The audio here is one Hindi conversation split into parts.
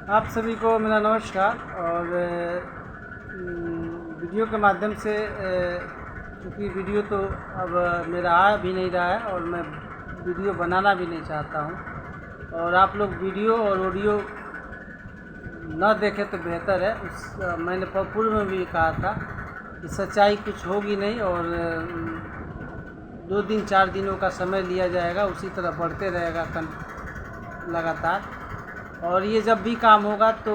आप सभी को मेरा नमस्कार। और वीडियो के माध्यम से क्योंकि वीडियो तो अब मेरा आ भी नहीं रहा है और मैं वीडियो बनाना भी नहीं चाहता हूं, और आप लोग वीडियो और ऑडियो न देखें तो बेहतर है। मैंने पूर्व में भी कहा था कि सच्चाई कुछ होगी नहीं, और 2 दिन 4 दिनों का समय लिया जाएगा, उसी तरह बढ़ते रहेगा लगातार। और ये जब भी काम होगा तो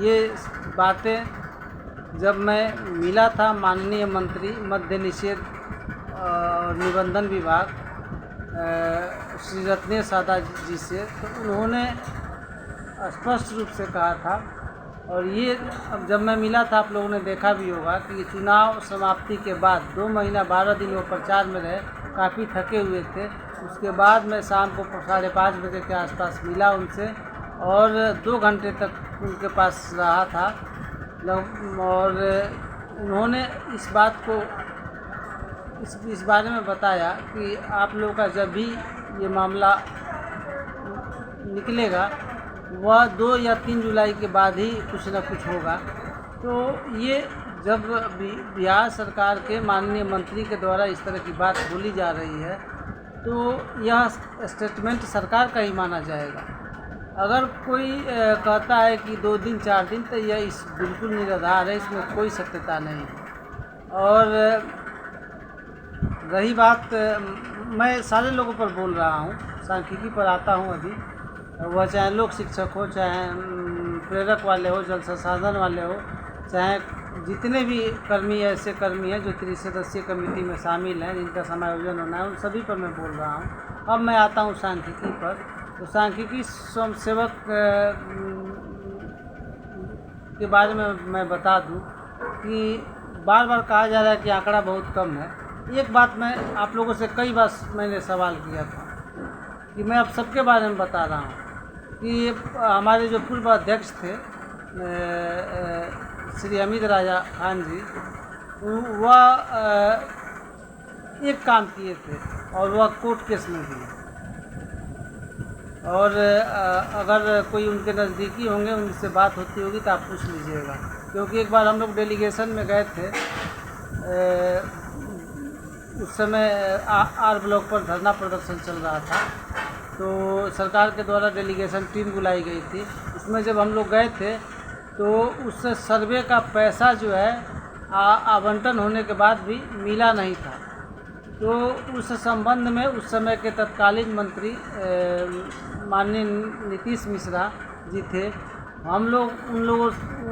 ये बातें जब मैं मिला था माननीय मंत्री मद्य निषेध और निबंधन विभाग श्री रत्नेश सादा जी से, तो उन्होंने स्पष्ट रूप से कहा था। और ये अब जब मैं मिला था, आप लोगों ने देखा भी होगा कि चुनाव समाप्ति के बाद 2 महीना 12 दिन वो प्रचार में रहे, काफ़ी थके हुए थे। उसके बाद मैं शाम को 5:30 बजे के आसपास मिला उनसे, और 2 घंटे तक उनके पास रहा था। और उन्होंने इस बात को इस बारे में बताया कि आप लोगों का जब भी ये मामला निकलेगा वह 2 या 3 जुलाई के बाद ही कुछ न कुछ होगा। तो ये जब बिहार सरकार के माननीय मंत्री के द्वारा इस तरह की बात बोली जा रही है, तो यह स्टेटमेंट सरकार का ही माना जाएगा। अगर कोई कहता है कि 2 दिन 4 दिन, तो यह बिल्कुल निराधार है, इसमें कोई सत्यता नहीं। और रही बात, मैं सारे लोगों पर बोल रहा हूँ, सांख्यिकी पर आता हूँ अभी, वह चाहे लोक शिक्षक हो, चाहे प्रेरक वाले हो, जल संसाधन वाले हो, चाहे जितने भी कर्मी ऐसे कर्मी हैं जो 3 सदस्यीय कमेटी में शामिल हैं, जिनका समायोजन होना है, उन सभी पर मैं बोल रहा हूँ। अब मैं आता हूँ सांख्यिकी पर। तो सांख्यिकी स्वयंसेवक के बारे में मैं बता दूँ कि बार बार कहा जा रहा है कि आंकड़ा बहुत कम है। एक बात मैं आप लोगों से कई बार मैंने सवाल किया था कि मैं अब सबके बारे में बता रहा हूँ कि हमारे जो पूर्व अध्यक्ष थे श्री अमित राजा खान जी, वह एक काम किए थे और वह कोर्ट केस में भी। और अगर कोई उनके नज़दीकी होंगे, उनसे बात होती होगी तो आप पूछ लीजिएगा। क्योंकि एक बार हम लोग डेलीगेशन में गए थे, उस समय आर ब्लॉक पर धरना प्रदर्शन चल रहा था, तो सरकार के द्वारा डेलीगेशन टीम बुलाई गई थी। उसमें जब हम लोग गए थे तो उस सर्वे का पैसा जो है आवंटन होने के बाद भी मिला नहीं था। तो उस संबंध में उस समय के तत्कालीन मंत्री माननीय नीतीश मिश्रा जी थे, हम लोग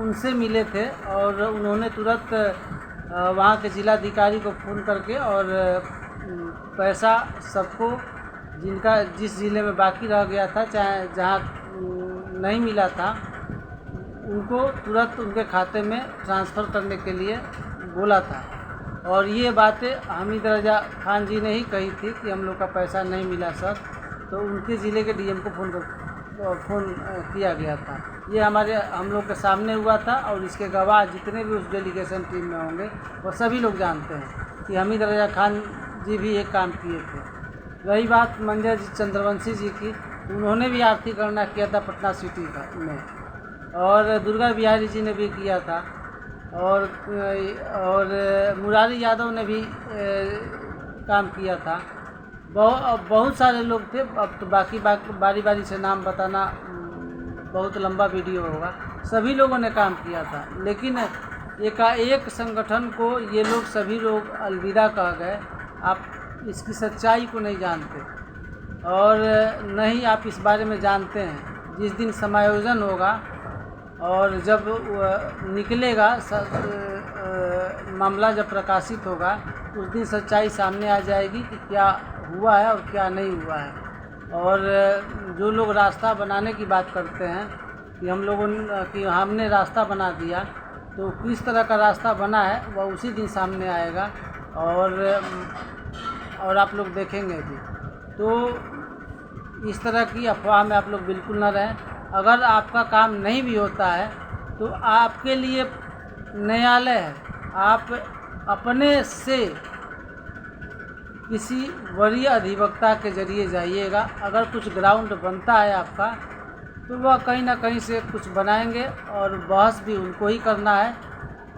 उनसे मिले थे, और उन्होंने तुरंत वहाँ के जिलाधिकारी को फ़ोन करके और पैसा सबको जिस ज़िले में बाकी रह गया था, चाहे जहाँ नहीं मिला था, उनको तुरंत उनके खाते में ट्रांसफ़र करने के लिए बोला था। और ये बातें हामिद रजा खान जी ने ही कही थी कि हम लोग का पैसा नहीं मिला सर। तो उनके ज़िले के डीएम को फ़ोन किया गया था। ये हम लोग के सामने हुआ था, और इसके गवाह जितने भी उस डेलीगेशन टीम में होंगे वो सभी लोग जानते हैं कि हामिद रजा खान जी भी एक काम किए थे। रही बात मंजर चंद्रवंशी जी की, उन्होंने भी आर्थिक गणना किया था पटना सिटी में, और दुर्गा बिहारी जी ने भी किया था, और मुरारी यादव ने भी काम किया था। बहुत सारे लोग थे। अब तो बारी बारी से नाम बताना बहुत लंबा वीडियो होगा। सभी लोगों ने काम किया था, लेकिन एकाएक संगठन को ये लोग सभी लोग अलविदा कह गए। आप इसकी सच्चाई को नहीं जानते, और न ही आप इस बारे में जानते हैं। जिस दिन समायोजन होगा और जब निकलेगा मामला, जब प्रकाशित होगा, उस दिन सच्चाई सामने आ जाएगी कि क्या हुआ है और क्या नहीं हुआ है। और जो लोग रास्ता बनाने की बात करते हैं कि हमने रास्ता बना दिया, तो किस तरह का रास्ता बना है वह उसी दिन सामने आएगा, और आप लोग देखेंगे भी। तो इस तरह की अफवाह में आप लोग बिल्कुल ना रहें। अगर आपका काम नहीं भी होता है तो आपके लिए न्यायालय है, आप अपने से किसी वरीय अधिवक्ता के जरिए जाइएगा। अगर कुछ ग्राउंड बनता है आपका, तो वह कहीं ना कहीं से कुछ बनाएंगे और बहस भी उनको ही करना है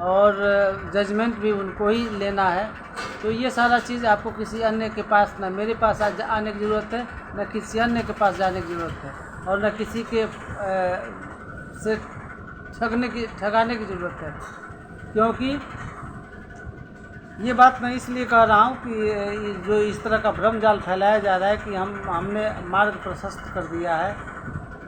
और जजमेंट भी उनको ही लेना है। तो ये सारा चीज़ आपको किसी अन्य के पास, ना मेरे पास आने की ज़रूरत है, न किसी अन्य के पास जाने की ज़रूरत है, और न किसी के से ठगाने की ज़रूरत है। क्योंकि ये बात मैं इसलिए कह रहा हूँ कि जो इस तरह का भ्रम जाल फैलाया जा रहा है कि हमने मार्ग प्रशस्त कर दिया है,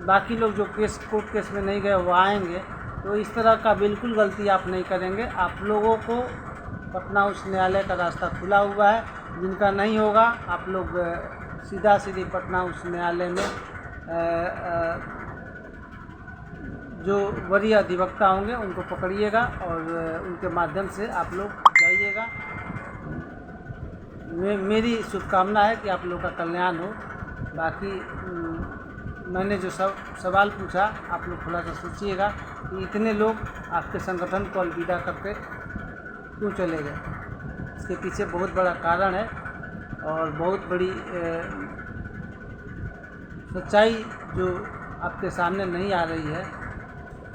बाकी लोग जो कोर्ट केस में नहीं गए वो आएंगे, तो इस तरह का बिल्कुल गलती आप नहीं करेंगे। आप लोगों को पटना उच्च न्यायालय का रास्ता खुला हुआ है। जिनका नहीं होगा, आप लोग सीधी पटना उच्च न्यायालय में जो वरीय अधिवक्ता होंगे उनको पकड़िएगा और उनके माध्यम से आप लोग जाइएगा। मेरी शुभकामना है कि आप लोग का कल्याण हो। बाकी मैंने जो सवाल पूछा, आप लोग थोड़ा सा सोचिएगा कि इतने लोग आपके संगठन को अलविदा करके क्यों चले गए। इसके पीछे बहुत बड़ा कारण है और बहुत बड़ी सच्चाई जो आपके सामने नहीं आ रही है,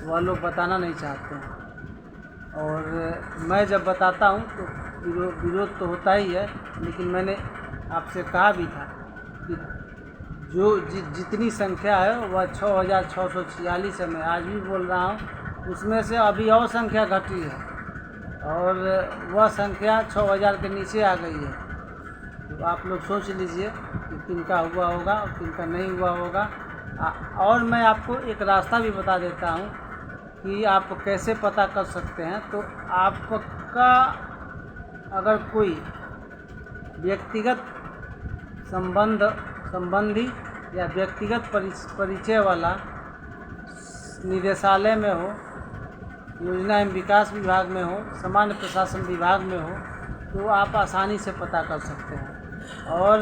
वह लोग बताना नहीं चाहते हैं। और मैं जब बताता हूँ तो विरोध तो होता ही है, लेकिन मैंने आपसे कहा भी था कि जो जितनी संख्या है वह 6,646 है। मैं आज भी बोल रहा हूँ, उसमें से अभी और संख्या घटी है और वह संख्या 6,000 के नीचे आ गई है। तो आप लोग सोच लीजिए कि किनका हुआ होगा और किनका नहीं हुआ होगा। और मैं आपको एक रास्ता भी बता देता हूँ कि आप कैसे पता कर सकते हैं। तो आपका अगर कोई व्यक्तिगत संबंधी या व्यक्तिगत परिचय वाला निदेशालय में हो, योजना एवं विकास विभाग में हो, सामान्य प्रशासन विभाग में हो, तो आप आसानी से पता कर सकते हैं। और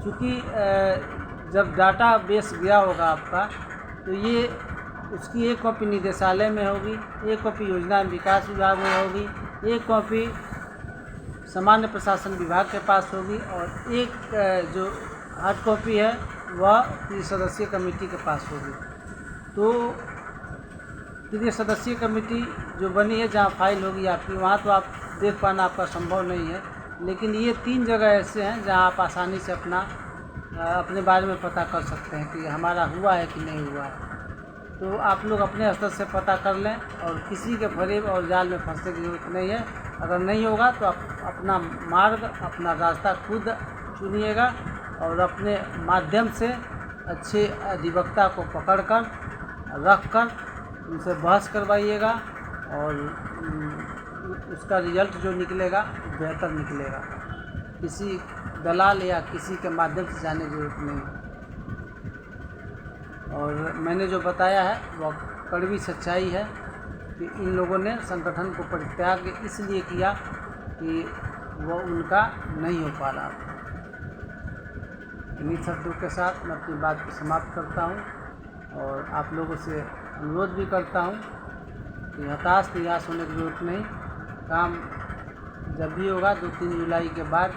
चूँकि जब डाटा बेस गया होगा आपका, तो ये उसकी एक कॉपी निदेशालय में होगी, एक कॉपी योजना एवं विकास विभाग में होगी, एक कॉपी सामान्य प्रशासन विभाग के पास होगी और एक जो हार्ड कॉपी है वह त्रिसदस्यीय कमेटी के पास होगी। तो त्रिसदस्यीय कमेटी जो बनी है, जहाँ फाइल होगी आपकी, वहाँ तो आप देख पाना आपका संभव नहीं है। लेकिन ये 3 जगह ऐसे हैं जहाँ आप आसानी से अपने बारे में पता कर सकते हैं कि हमारा हुआ है कि नहीं हुआ है। तो आप लोग अपने स्तर से पता कर लें और किसी के फरेब और जाल में फंसने की जरूरत नहीं है। अगर नहीं होगा तो आप अपना मार्ग, अपना रास्ता खुद चुनिएगा और अपने माध्यम से अच्छे अधिवक्ता को पकड़कर रख कर उनसे बहस करवाइएगा और उसका रिजल्ट जो निकलेगा बेहतर निकलेगा। किसी दलाल या किसी के माध्यम से जाने की ज़रूरत नहीं है। और मैंने जो बताया है वह कड़वी सच्चाई है कि इन लोगों ने संगठन को परित्याग इसलिए किया कि वह उनका नहीं हो पा रहा था। इन्हीं शब्दों के साथ मैं अपनी बात को समाप्त करता हूँ और आप लोगों से अनुरोध भी करता हूँ कि हताश निराश होने की ज़रूरत नहीं। काम जब भी होगा 2-3 जुलाई के बाद,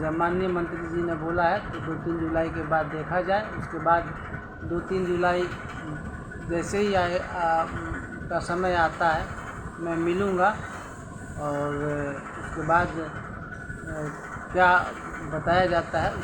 जब माननीय मंत्री जी ने बोला है तो 2-3 जुलाई के बाद देखा जाए। उसके बाद 2-3 जुलाई जैसे ही का समय आता है मैं मिलूँगा और उसके बाद क्या बताया जाता है